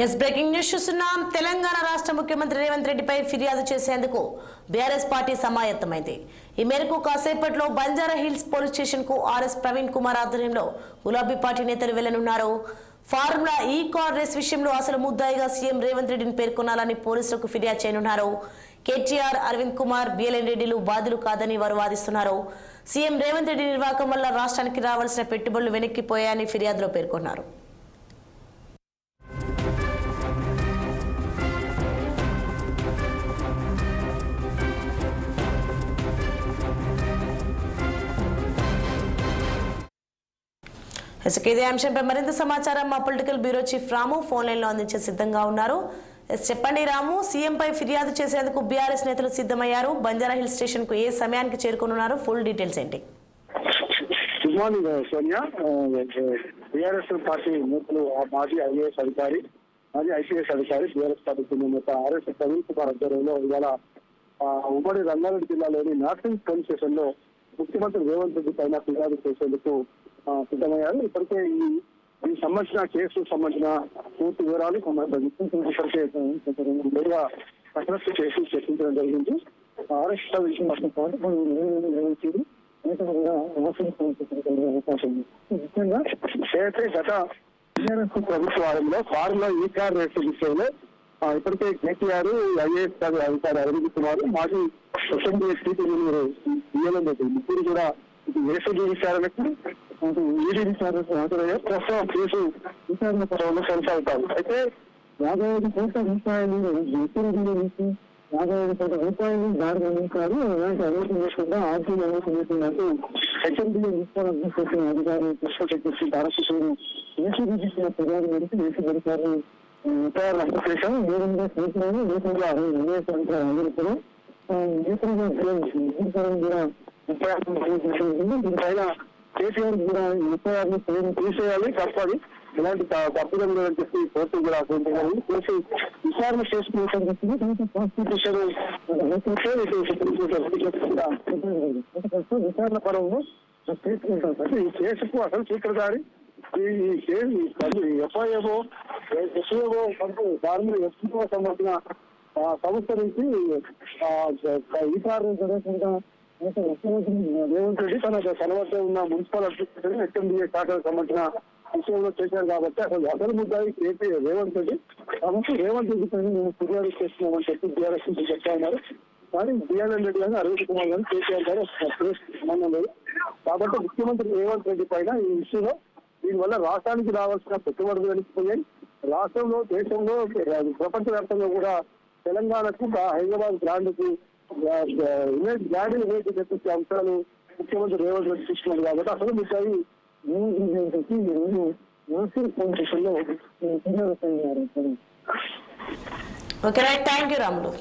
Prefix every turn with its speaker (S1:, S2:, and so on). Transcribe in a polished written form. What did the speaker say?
S1: Yes breaking news చూస్తున్నాం. తెలంగాణ రాష్ట్ర ముఖ్యమంత్రి రేవంత్ రెడ్డిపై ఫిర్యాదు చేసేందుకు బీఆర్ఎస్ పార్టీ సమాయత్తమైంది. ఈ మేరకు కాసేపట్లో బంజారా హిల్స్ పోలీస్ స్టేషన్ కు ఆర్ఎస్ ప్రవీణ్ కుమార్ ఆధ్వర్యంలో గులాబీ పార్టీ నేతలు వెళ్లనున్నారు. ఫార్ములా ఈ కార్ రేస్ విషయంలో అసలు ముద్దాయిగా సీఎం రేవంత్ రెడ్డిని పేర్కొనాలని పోలీసులకు ఫిర్యాదు చేయనున్నారు. కేటీఆర్, అరవింద్ కుమార్, బిఎల్ఎన్ రెడ్డిలు బాధ్యులు కాదని వారు వాదిస్తున్నారు. సీఎం రేవంత్ రెడ్డి నిర్వాహకం వల్ల రాష్ట్రానికి రావాల్సిన పెట్టుబడులు వెనక్కిపోయాయని ఫిర్యాదులో పేర్కొన్నారు. ఇదే అంశంపై మరింత సమాచారం మా పొలిటికల్ బ్యూరో చీఫ్ రాము ఫోన్ లైన్ లో అందించే సిద్ధంగా ఉన్నారు. చెప్పండి రాము, సీఎం పై ఫిర్యాదు చేసేందుకు బీఆర్ఎస్ నేతలు సిద్ధమయ్యారు. బంజారా హిల్ స్టేషన్ కు ఏ సమయానికి చేరుకున్నారు? ఫుల్ డీటెయిల్స్ ఏంటి?
S2: Good morning Sonia. BRS party నేతలు మాజీ ఐఏఎస్ అధికారి, మాజీ ఐపీఎస్ అధికారి, బీఆర్ఎస్ పార్టీ నేత ఆర్ఎస్ ప్రవీణ్ కుమార్ ఆధ్వర్యంలో ఇవాళ ఉమ్మడి రంగారెడ్డి జిల్లాలోని నార్సింగ్ పోలీస్ స్టేషన్ లో ముఖ్యమంత్రి రేవంత్ రెడ్డి పైన ఫిర్యాదు చేసేందుకు సిద్ధమయ్యారు. ఇప్పటికే ఈ సంబంధించిన కేసు సంబంధించిన పూర్తి వివరాలు ఇప్పటికే నేరుగా కసరత్తు చేసి చర్చించడం జరిగింది. అరెస్ట్ విషయం ముఖ్యంగా ఏదైతే గత టీఆర్ఎస్ ప్రభుత్వంలో ఫార్ములా ఈ కార్ రేసు విషయంలో ఇప్పటికే కేటీఆర్, ఐఏఎస్ అధికారి అరవింద్ కుమార్, మాజీ అసెంబ్లీ బిఎల్ఎన్ రెడ్డి ముగ్గురు కూడా ఏసీబీ విచారణకు ఈడీ విచారణకు హాజరయ్యే ప్రస్తుతం కేసు విచారణ పరంలో కొనసాగుతారు. అయితే 55 కోట్ల రూపాయలు 55 కోట్ల రూపాయలు దారి అందించారు. అలాంటి అవినీతి లేకుండా ఆర్థిక అవినీతి లేకున్నట్టు హెచ్ఎండీ మున్సిపల్ అడ్మినిస్ట్రేషన్ అధికారి కృష్ణ భారతదేశం ఏసీబీ చేసిన ఫిర్యాదు మేరకు ఏసీబీ అధికారులు ఎఫ్ఐఆర్ నమోదు చేశారు. నేరుగా కేసులను నేతలుగా ఐఏఎస్ అధికారులు అందరూ నేతలుగా కూడా దీనిపైన కేసీఆర్ కూడా ఎఫ్ఐఆర్ ని తీసేయాలి, తప్పది, ఇలాంటి తప్పుదం లేదని చెప్పి కోర్టు కూడా ఆశించాలి. కేసు విచారణ విచారణ పరంలో తీసుకుంటారు. ఈ కేసుకు అసలు సూత్రధారి ఈ ఎఫ్ఐఏఓ దాని ఎస్పీఓ సంబంధించిన సంస్థ నుంచి ఈ కారణం జరగకుండా ముఖ్యమంత్రి రేవంత్ రెడ్డి తన వద్ద ఉన్న మున్సిపల్ అడ్మినిస్ట్రేషన్ హెచ్ఎండిఏ శాఖకు సంబంధించిన విషయంలో చేశారు. కాబట్టి అసలు ముద్దాయి కేపీ రేవంత్ రెడ్డి, కాబట్టి రేవంత్ రెడ్డి పైన మేము ఫిర్యాదు చేస్తున్నామని చెప్పి బీఆర్ఎస్ నుంచి చెప్తా ఉన్నారు. కానీ బిఎల్ఎన్ రెడ్డి కానీ, అరవింద్ కుమార్ కానీ, కేసీఆర్ గారు సంబంధం లేదు. కాబట్టి ముఖ్యమంత్రి రేవంత్ రెడ్డి పైన ఈ విషయంలో దీనివల్ల రాష్ట్రానికి రావాల్సిన పెట్టుబడులు వెనక్కిపోయాయి. రాష్ట్రంలో, దేశంలో, ప్రపంచవ్యాప్తంగా కూడా తెలంగాణకు హైదరాబాద్ బ్రాండ్కి బ్రాండ్ ఇమేజ్ తెప్పించే అంశాలు ముఖ్యమంత్రి రేవంత్ రెడ్డి తీసుకున్నారు. కాబట్టి అసలు మిగతాయి
S1: okay right, thank you Ramulu.